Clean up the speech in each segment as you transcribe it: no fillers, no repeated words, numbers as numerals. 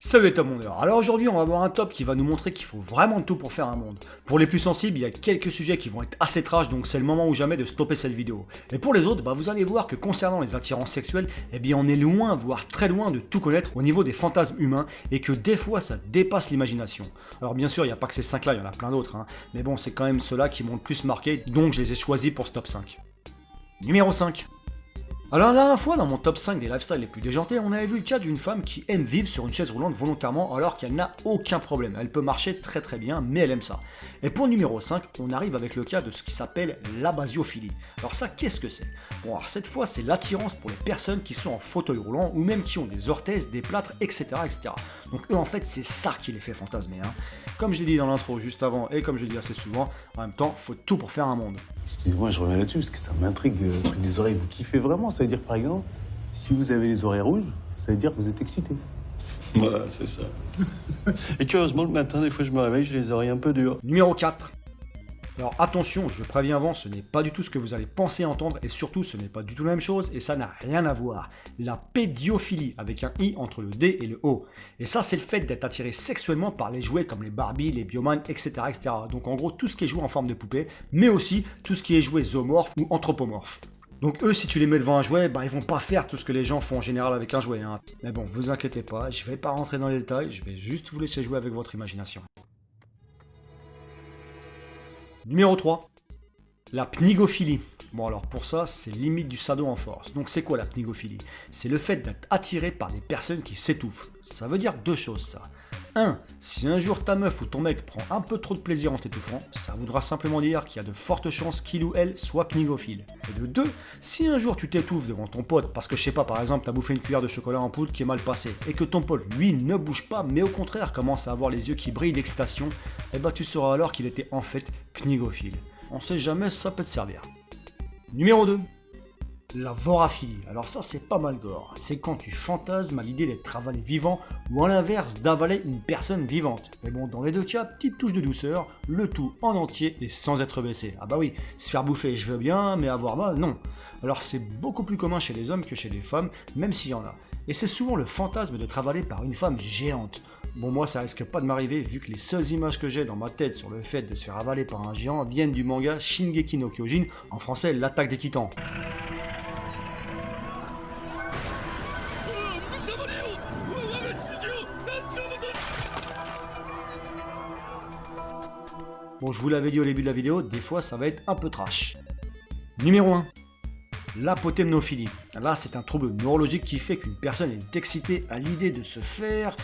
Salut les top mondeurs. Alors aujourd'hui on va voir un top qui va nous montrer qu'il faut vraiment tout pour faire un monde. Pour les plus sensibles, il y a quelques sujets qui vont être assez trash, donc c'est le moment ou jamais de stopper cette vidéo. Et pour les autres, vous allez voir que concernant les attirances sexuelles, on est loin, voire très loin de tout connaître au niveau des fantasmes humains, et que des fois ça dépasse l'imagination. Alors bien sûr, il n'y a pas que ces 5 là, il y en a plein d'autres, mais bon, c'est quand même ceux-là qui m'ont le plus marqué, donc je les ai choisis pour ce top 5. Numéro 5. Alors la dernière fois, dans mon top 5 des lifestyles les plus déjantés, on avait vu le cas d'une femme qui aime vivre sur une chaise roulante volontairement alors qu'elle n'a aucun problème. Elle peut marcher très très bien, mais elle aime ça. Et pour le numéro 5, on arrive avec le cas de ce qui s'appelle l'abasiophilie. Alors ça, qu'est-ce que c'est? Bon, alors cette fois, c'est l'attirance pour les personnes qui sont en fauteuil roulant ou même qui ont des orthèses, des plâtres, etc. etc. Donc eux, en fait, c'est ça qui les fait fantasmer. Comme je l'ai dit dans l'intro juste avant et comme je le dis assez souvent, en même temps, faut tout pour faire un monde. Excusez-moi, je reviens là-dessus parce que ça m'intrigue, le truc des oreilles. Vous kiffez vraiment? Ça veut dire, par exemple, si vous avez les oreilles rouges, ça veut dire que vous êtes excité. Voilà, c'est ça. Et curieusement, le matin, des fois, je me réveille, j'ai les oreilles un peu dures. Numéro 4. Alors attention, je préviens avant, ce n'est pas du tout ce que vous allez penser entendre et surtout ce n'est pas du tout la même chose et ça n'a rien à voir. La pédiophilie avec un i entre le D et le O. Et ça c'est le fait d'être attiré sexuellement par les jouets comme les Barbie, les Bioman, etc., etc. Donc en gros tout ce qui est joué en forme de poupée, mais aussi tout ce qui est joué zoomorphe ou anthropomorphe. Donc eux, si tu les mets devant un jouet, ils vont pas faire tout ce que les gens font en général avec un jouet. Mais bon, vous inquiétez pas, je vais pas rentrer dans les détails, je vais juste vous laisser jouer avec votre imagination. Numéro 3. La pnigophilie. Bon alors pour ça, c'est limite du sado en force. Donc c'est quoi la pnigophilie? C'est le fait d'être attiré par des personnes qui s'étouffent. Ça veut dire deux choses ça. 1. Si un jour ta meuf ou ton mec prend un peu trop de plaisir en t'étouffant, ça voudra simplement dire qu'il y a de fortes chances qu'il ou elle soit pnigophile. Et de 2. Si un jour tu t'étouffes devant ton pote parce que je sais pas, par exemple t'as bouffé une cuillère de chocolat en poudre qui est mal passée et que ton pote lui ne bouge pas mais au contraire commence à avoir les yeux qui brillent d'excitation, tu sauras alors qu'il était en fait pnigophile. On sait jamais, ça peut te servir. Numéro 2. La voraphilie. Alors ça c'est pas mal gore. C'est quand tu fantasmes à l'idée d'être avalé vivant ou à l'inverse d'avaler une personne vivante. Mais bon, dans les deux cas, petite touche de douceur, le tout en entier et sans être baissé. Ah bah oui, se faire bouffer je veux bien, mais avoir mal non. Alors c'est beaucoup plus commun chez les hommes que chez les femmes, même s'il y en a. Et c'est souvent le fantasme d'être avalé par une femme géante. Bon moi ça risque pas de m'arriver vu que les seules images que j'ai dans ma tête sur le fait de se faire avaler par un géant viennent du manga Shingeki no Kyojin, en français l'attaque des titans. Bon, je vous l'avais dit au début de la vidéo, des fois ça va être un peu trash. Numéro 1. L'apotemnophilie. Là, c'est un trouble neurologique qui fait qu'une personne est excitée à l'idée de se faire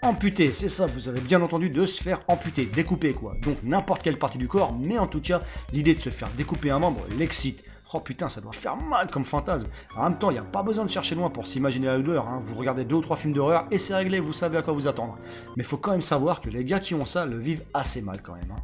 amputer. C'est ça, vous avez bien entendu, de se faire amputer, découper quoi. Donc n'importe quelle partie du corps, mais en tout cas, l'idée de se faire découper un membre l'excite. Oh putain, ça doit faire mal comme fantasme. En même temps, il n'y a pas besoin de chercher loin pour s'imaginer la douleur. Vous regardez 2 ou 3 films d'horreur et c'est réglé, vous savez à quoi vous attendre. Mais faut quand même savoir que les gars qui ont ça le vivent assez mal quand même.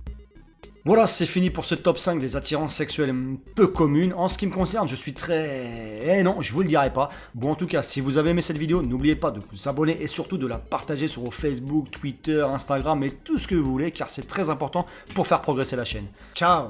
Voilà, c'est fini pour ce top 5 des attirances sexuelles peu communes. En ce qui me concerne, je suis très... non, je vous le dirai pas. Bon, en tout cas, si vous avez aimé cette vidéo, n'oubliez pas de vous abonner et surtout de la partager sur vos Facebook, Twitter, Instagram et tout ce que vous voulez, car c'est très important pour faire progresser la chaîne. Ciao!